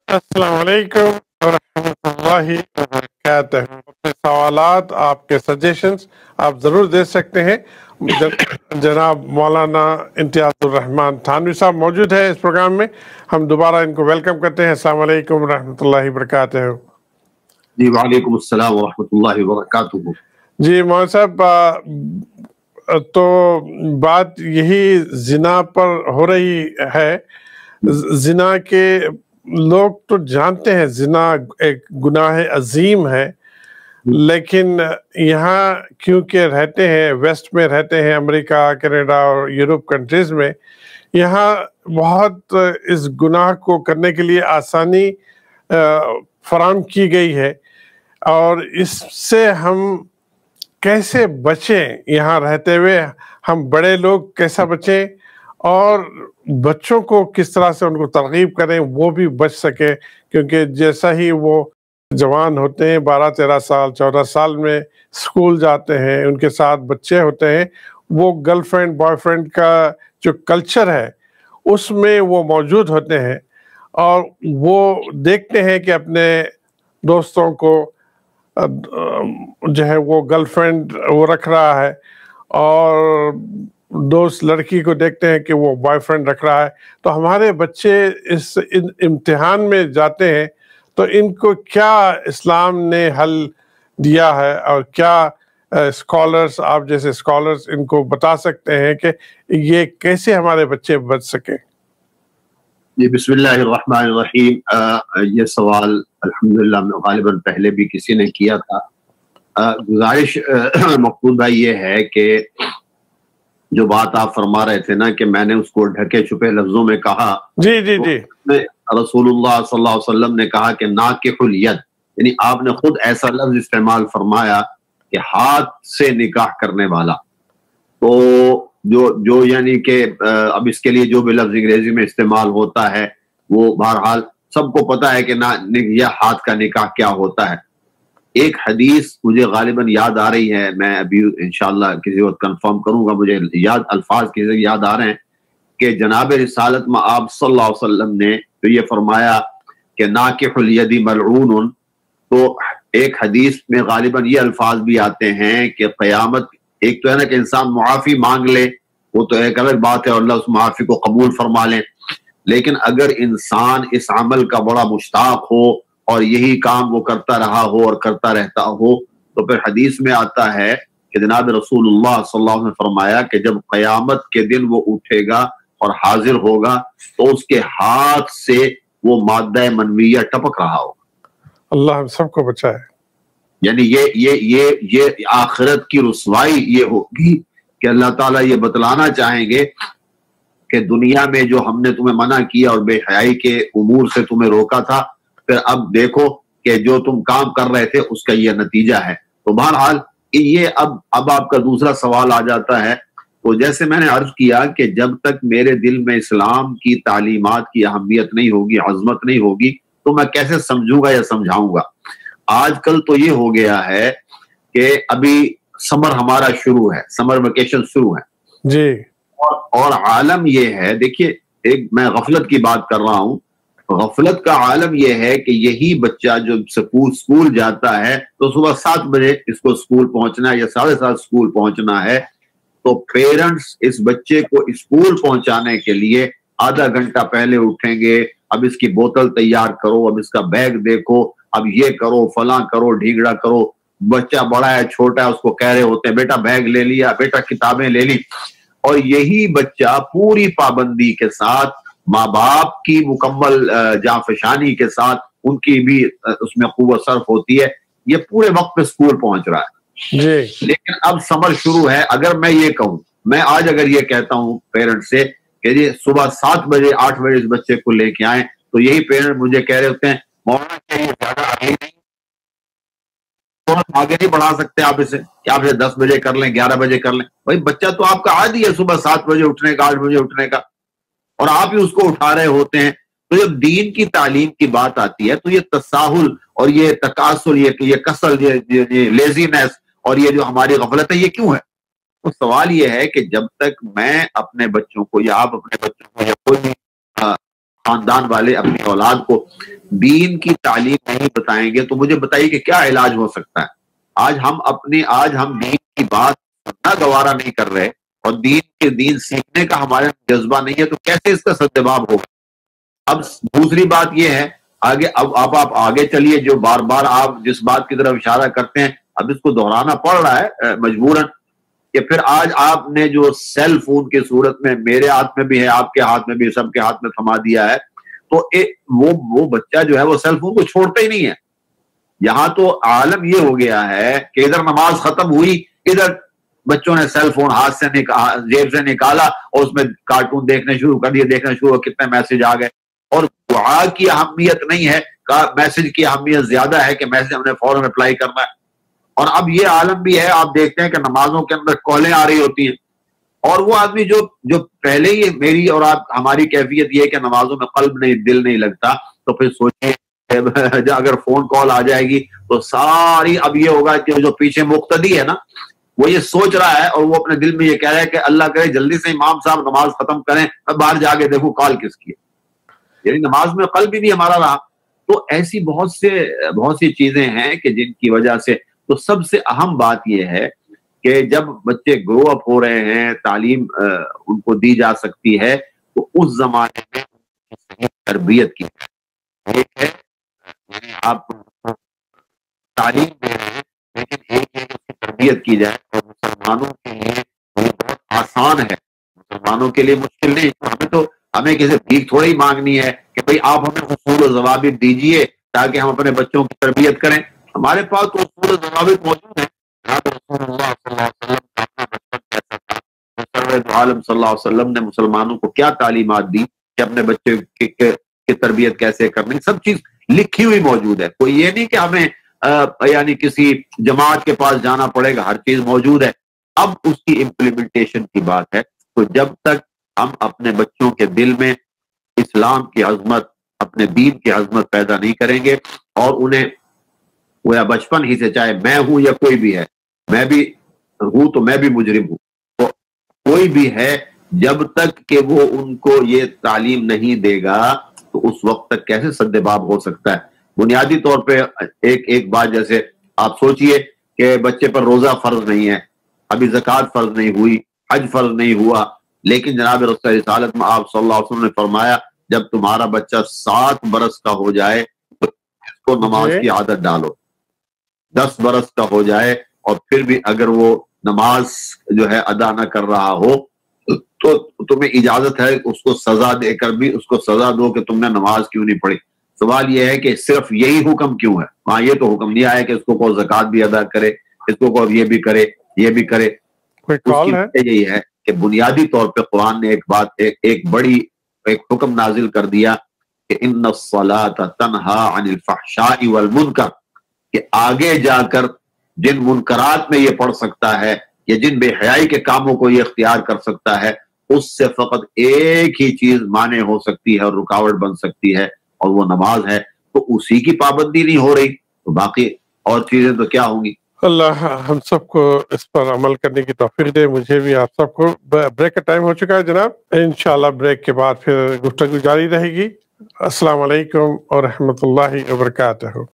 अस्सलाम वालेकुम वरहमतुल्लाहि वबरकातुहू। अपने सवालात, आपके सजेशंस आप ज़रूर दे सकते हैं। जनाब मौलाना इम्तियाज़ुर रहमान थानवी साहब मौजूद है इस प्रोग्राम में। हम दोबारा इनको वेलकम करते हैं। अस्सलाम वालेकुम वरहमतुल्लाहि वबरकातुहू। जी वालेकुम अस्सलाम वरहमतुल्लाहि वबरकातुहू। जी मौलाना साहब, तो बात यही जिना पर हो रही है। जिना के लोग तो जानते हैं जिना एक गुनाह अजीम है, लेकिन यहाँ क्योंकि रहते हैं, वेस्ट में रहते हैं, अमेरिका, कनाडा और यूरोप कंट्रीज में, यहाँ बहुत इस गुनाह को करने के लिए आसानी फराहम की गई है। और इससे हम कैसे बचें, यहाँ रहते हुए हम बड़े लोग कैसा बचें, और बच्चों को किस तरह से उनको तरगीब करें वो भी बच सके। क्योंकि जैसा ही वो जवान होते हैं, 12-13 साल 14 साल में स्कूल जाते हैं, उनके साथ बच्चे होते हैं, वो गर्लफ्रेंड बॉयफ्रेंड का जो कल्चर है उसमें वो मौजूद होते हैं और वो देखते हैं कि अपने दोस्तों को जो है वो गर्लफ्रेंड वो रख रहा है, और दोस्त लड़की को देखते हैं कि वो बॉयफ्रेंड रख रहा है। तो हमारे बच्चे इस इम्तिहान में जाते हैं, तो इनको क्या इस्लाम ने हल दिया है, और क्या स्कॉलर्स, आप जैसे स्कॉलर्स, इनको बता सकते हैं कि ये कैसे हमारे बच्चे बच सके? जी बिस्मिल्लाहिर्रहमानिर्रहीम। ये सवाल अल्हम्दुलिल्लाह में गालिबन पहले भी किसी ने किया था। गुजारिश मकबूल भाई ये है कि जो बात आप फरमा रहे थे ना कि मैंने उसको ढके छुपे लफ्जों में कहा, जी जी जी, रसूलुल्लाह सल्लल्लाहु अलैहि वसल्लम ने कहा कि नाकिहुल यद, यानी आपने खुद ऐसा लफ्ज इस्तेमाल फरमाया कि हाथ से निकाह करने वाला। तो जो यानी कि अब इसके लिए जो भी लफ्ज अंग्रेजी में इस्तेमाल होता है वो बहरहाल सबको पता है कि ना यह हाथ का निकाह क्या होता है। एक हदीस मुझे गालिबन याद आ रही है, मैं अभी इंशाअल्लाह किसी वक्त कंफर्म करूंगा, मुझे याद अल्फाज किसी याद आ रहे हैं कि जनाब रिसालत में आप सल्लल्लाहु अलैहि वसल्लम ने तो ये फरमाया कि नाकिहुल यदी मलऊन। तो एक हदीस में गालिबन ये अल्फाज भी आते हैं कि क़यामत, एक तो है ना कि इंसान मुआफ़ी मांग ले, वो तो एक अलग बात है और अल्लाह उस मुआफ़ी को कबूल फरमा ले, लेकिन अगर इंसान इस अमल का बड़ा मुश्ताक हो और यही काम वो करता रहा हो और करता रहता हो, तो फिर हदीस में आता है कि जनाब रसूलुल्लाह सल्लल्लाहु अलैहि वसल्लम ने फरमाया कि जब क़यामत के दिन वो उठेगा और हाजिर होगा तो उसके हाथ से वो मादा मनविया टपक रहा होगा। अल्लाह हम सबको बचाए। यानी ये आखिरत की रुसवाई ये होगी कि अल्लाह ताला ये बतलाना चाहेंगे कि दुनिया में जो हमने तुम्हें मना किया और बेहयाई के उमूर से तुम्हें रोका था, फिर अब देखो कि जो तुम काम कर रहे थे उसका ये नतीजा है। तो बहरहाल ये अब आपका दूसरा सवाल आ जाता है। तो जैसे मैंने अर्ज किया कि जब तक मेरे दिल में इस्लाम की तालीमात की अहमियत नहीं होगी, अजमत नहीं होगी, तो मैं कैसे समझूंगा या समझाऊंगा। आजकल तो ये हो गया है कि अभी समर हमारा शुरू है, समर वेकेशन शुरू है जी, और आलम ये है, देखिए एक मैं गफलत की बात कर रहा हूँ, गफलत का आलम यह है कि यही बच्चा जो स्कूल जाता है तो सुबह 7 बजे इसको स्कूल पहुंचना है या 7:30 स्कूल पहुंचना है, तो पेरेंट्स इस बच्चे को स्कूल पहुंचाने के लिए आधा घंटा पहले उठेंगे। अब इसकी बोतल तैयार करो, अब इसका बैग देखो, अब ये करो, फलां करो, ढीगड़ा करो। बच्चा बड़ा है छोटा है उसको कह रहे होते हैं बेटा बैग ले लिया, बेटा किताबें ले ली, और यही बच्चा पूरी पाबंदी के साथ, माँ बाप की मुकम्मल जाफशानी के साथ, उनकी भी उसमें क़ुव्वत सर्फ होती है, ये पूरे वक्त पे स्कूल पहुंच रहा है जी। लेकिन अब समर शुरू है। अगर मैं ये कहूं, मैं आज अगर ये कहता हूं पेरेंट से कि जी सुबह 7 बजे 8 बजे इस बच्चे को लेके आए, तो यही पेरेंट मुझे कह रहे होते हैं मौलाना चाहिए ज्यादा आगे नहीं, आगे नहीं बढ़ा सकते आप इसे, क्या आप इसे 10 बजे कर लें, 11 बजे कर लें। भाई बच्चा तो आपका आदी है सुबह 7 बजे उठने का, 8 बजे उठने का, और आप ही उसको उठा रहे होते हैं। तो जब दीन की तालीम की बात आती है तो ये तसाहुल और ये तकासुल, ये कसल, ये लेजीनेस और ये जो हमारी गफलत है, ये क्यों है? तो सवाल ये है कि जब तक मैं अपने बच्चों को या आप अपने बच्चों को या कोई भी خاندان والے اپنی اولاد کو دین کی تعلیم نہیں بتائیں گے تو مجھے بتائیے کہ کیا علاج ہو سکتا ہے؟ آج ہم دین کی بات سننا گوارا نہیں کر رہے اور دین سیکھنے کا ہمارے جذبہ نہیں ہے تو کیسے اس کا سدباب ہوگا؟ اب دوسری بات یہ ہے آگے، اب آپ آگے چلیے، جو بار بار آپ جس بات کی طرف اشارہ کرتے ہیں اب اس کو دہرانا پڑ رہا ہے مجبوراً، کہ پھر آج آپ نے جو سیل فون کی صورت میں میرے ہاتھ میں بھی ہے، آپ کے ہاتھ میں بھی، سب کے ہاتھ میں تھما دیا ہے، تو وہ بچہ جو ہے وہ سیل فون کو چھوڑتا ہی نہیں ہے۔ یہاں تو عالم یہ ہو گیا ہے کہ ادھر نماز ختم ہوئی، ادھر بچوں نے سیل فون ہاتھ سے جیب سے نکالا اور اس میں کارٹون دیکھنے شروع کر دیے، دیکھنا شروع، کتنے میسج آ گئے، اور دعا کی اہمیت نہیں ہے، میسج کی اہمیت زیادہ ہے کہ میسج ہم نے فوراً رپلائی کرنا ہے۔ اور اب یہ عالم بھی ہے، آپ دیکھتے ہیں کہ نمازوں کے اندر کالیں آ رہی ہوتی ہیں، اور وہ آدمی جو پہلے ہی میری اور ہماری کیفیت یہ ہے کہ نمازوں میں قلب نہیں، دل نہیں لگتا، تو پھر سوچیں اگر فون کال آ جائے گی تو ساری، اب یہ ہوگا کہ جو پیچھے مقتدی ہے نا وہ یہ سوچ رہا ہے اور وہ اپنے دل میں یہ کہہ رہا ہے کہ اللہ کرے جلدی سے امام صاحب نماز ختم کریں، میں باہر جا کے دیکھوں کال کس کی ہے، یعنی نماز میں قلب بھی نہیں ہمارا رہا۔ تو ایسی بہت سی چیزیں ہیں کہ جن کی وجہ سے، تو سب سے اہم بات یہ ہے کہ جب بچے گرو اپ ہو رہے ہیں، تعلیم ان کو دی جا سکتی ہے، تو اس زمانے میں صحیح تربیت کی ایک ہے، یعنی آپ تعلیم دے رہے ہیں لیکن ایک ہے کہ اس کی تربیت کی جائے، اور مسلمانوں کے لیے وہ بہت آسان ہے، مسلمانوں کے لیے مشکل نہیں۔ ہمیں کسی بھیک تھوڑی ہی مانگنی ہے کہ بھئی آپ ہمیں اصول و ضوابط دیجئے تاکہ ہم اپنے بچوں کی تربیت کریں۔ ہمارے پاس تو اصول و ضوابط موجود ہیں۔ رسول اللہ صلی اللہ علیہ وسلم کا اپنا بچپن کیسا تھا، سرور عالم صلی اللہ علیہ وسلم نے مسلمانوں کو کیا تعلیمات دی کہ اپنے بچے کی تربیت کیسے کرنی، سب چیز لکھی ہوئی موجود ہے۔ کوئی یہ نہیں کہ ہمیں یعنی کسی جماعت کے پاس جانا پڑے گا، ہر چیز موجود ہے۔ اب اس کی امپلیمنٹیشن کی بات ہے۔ تو جب تک ہم اپنے بچوں کے دل میں اسلام کی عظمت، اپنے دین کی عظمت پیدا نہیں کریں گے، اور انہیں وہ یا بچپن ہی سے، چاہے میں ہوں یا کوئی بھی ہے، میں بھی ہوں تو میں بھی مجرم ہوں، تو کوئی بھی ہے، جب تک کہ وہ ان کو یہ تعلیم نہیں دے گا تو اس وقت تک کیسے سدباب ہو سکتا ہے؟ بنیادی طور پہ ایک بات، جیسے آپ سوچئے کہ بچے پر روزہ فرض نہیں ہے، ابھی زکوٰۃ فرض نہیں ہوئی، حج فرض نہیں ہوا، لیکن جناب رسول رسالت میں آپ صلی اللہ علیہ وسلم نے فرمایا جب تمہارا بچہ 7 برس کا ہو جائے تو اس کو نماز کی عادت ڈالو، 10 برس کا ہو جائے اور پھر بھی اگر وہ نماز جو ہے ادا نہ کر رہا ہو تو تمہیں اجازت ہے اس کو سزا دے کر بھی اس کو سزا دو کہ تم نے نماز کیوں نہیں پڑھی۔ سوال یہ ہے کہ صرف یہی حکم کیوں ہے؟ وہاں یہ تو حکم نہیں آیا کہ اس کو زکوٰۃ بھی ادا کرے، اس کو یہ بھی کرے، یہ بھی کرے۔ اس کی وجہ یہی ہے کہ بنیادی طور پہ قرآن نے ایک حکم نازل کر دیا کہ ان الصلاۃ تنہا عن الفحشاء والمنکر، کہ آگے جا کر جن منکرات میں یہ پڑھ سکتا ہے یا جن بے حیائی کے کاموں کو یہ اختیار کر سکتا ہے، اس سے فقط ایک ہی چیز مانع ہو سکتی ہے اور رکاوٹ بن سکتی ہے، اور وہ نماز ہے۔ تو اسی کی پابندی نہیں ہو رہی تو باقی اور چیزیں تو کیا ہوں گی؟ اللہ ہم سب کو اس پر عمل کرنے کی توفیق دے، مجھے بھی، آپ سب کو۔ بریک کا ٹائم ہو چکا ہے جناب، انشاءاللہ بریک کے بعد پھر گفتگو جاری رہے گی۔ السلام علیکم ورحمۃ اللہ وبرکاتہ۔